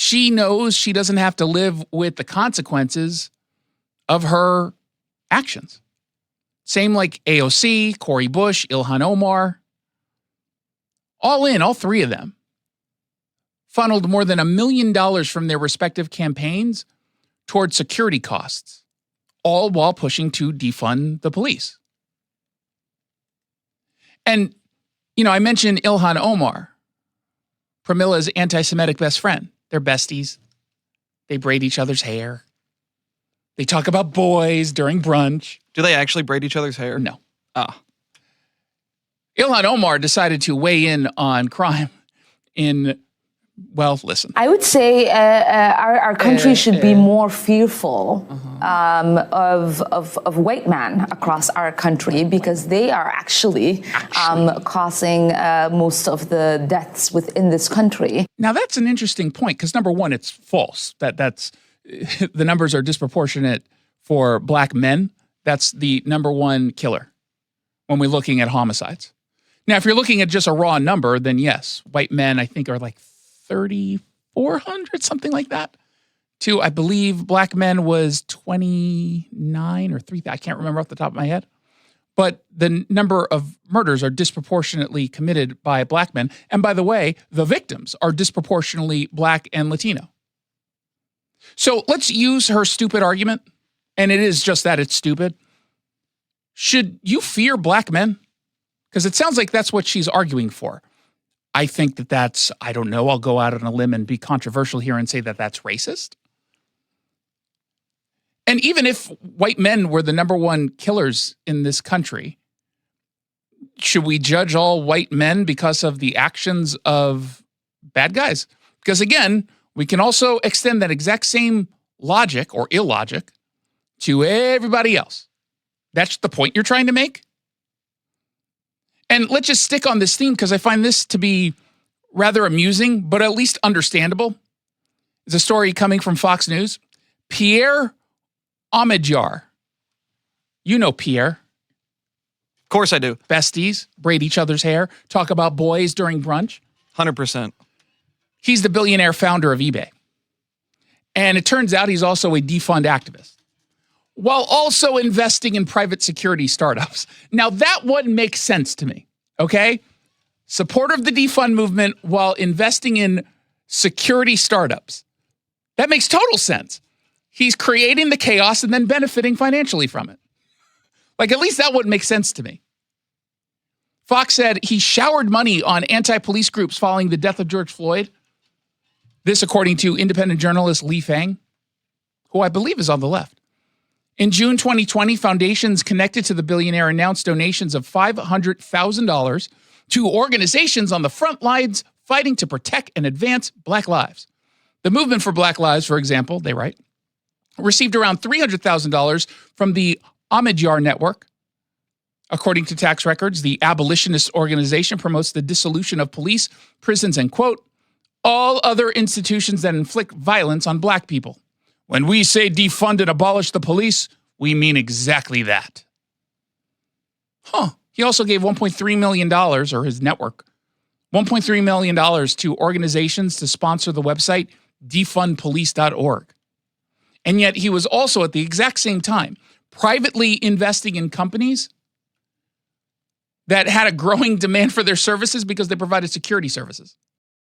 she knows she doesn't have to live with the consequences of her actions. Same like AOC, Cori Bush, Ilhan Omar. All three of them funneled more than $1 million from their respective campaigns toward security costs, all while pushing to defund the police. And, I mentioned Ilhan Omar, Pramila's anti-Semitic best friend. They're besties. They braid each other's hair. They talk about boys during brunch. Do they actually braid each other's hair? No. Ah. Ilhan Omar decided to weigh in on crime in, well, listen. I would say our country should be more fearful of white men across our country, because they are actually causing most of the deaths within this country. Now, that's an interesting point, because number one, it's false. That's the numbers are disproportionate for black men. That's the number one killer when we're looking at homicides. Now, if you're looking at just a raw number, then yes, white men, I think, are like 3,400, something like that. To, I believe, black men was 29 or 3,000. I can't remember off the top of my head. But the number of murders are disproportionately committed by black men. And by the way, the victims are disproportionately black and Latino. So let's use her stupid argument. And it is just that, it's stupid. Should you fear black men? Because it sounds like that's what she's arguing for. I think that's, I don't know, I'll go out on a limb and be controversial here and say that that's racist. And even if white men were the number one killers in this country, should we judge all white men because of the actions of bad guys? Because again, we can also extend that exact same logic or illogic to everybody else. That's the point you're trying to make? And let's just stick on this theme, because I find this to be rather amusing, but at least understandable. It's a story coming from Fox News. Pierre Omidyar. You know Pierre. Of course I do. Besties, braid each other's hair, talk about boys during brunch. 100%. He's the billionaire founder of eBay. And it turns out he's also a defund activist, while also investing in private security startups. Now, that one makes sense to me, okay? Supporter of the defund movement while investing in security startups. That makes total sense. He's creating the chaos and then benefiting financially from it. Like, at least that would make sense to me. Fox said he showered money on anti-police groups following the death of George Floyd. This, according to independent journalist Lee Fang, who I believe is on the left. In June 2020, foundations connected to the billionaire announced donations of $500,000 to organizations on the front lines fighting to protect and advance Black lives. The Movement for Black Lives, for example, they write, received around $300,000 from the Omidyar Network. According to tax records, the abolitionist organization promotes the dissolution of police, prisons, and, quote, all other institutions that inflict violence on Black people. When we say defund and abolish the police, we mean exactly that. He also gave $1.3 million, or his network, $1.3 million to organizations to sponsor the website defundpolice.org. And yet he was also at the exact same time privately investing in companies that had a growing demand for their services because they provided security services.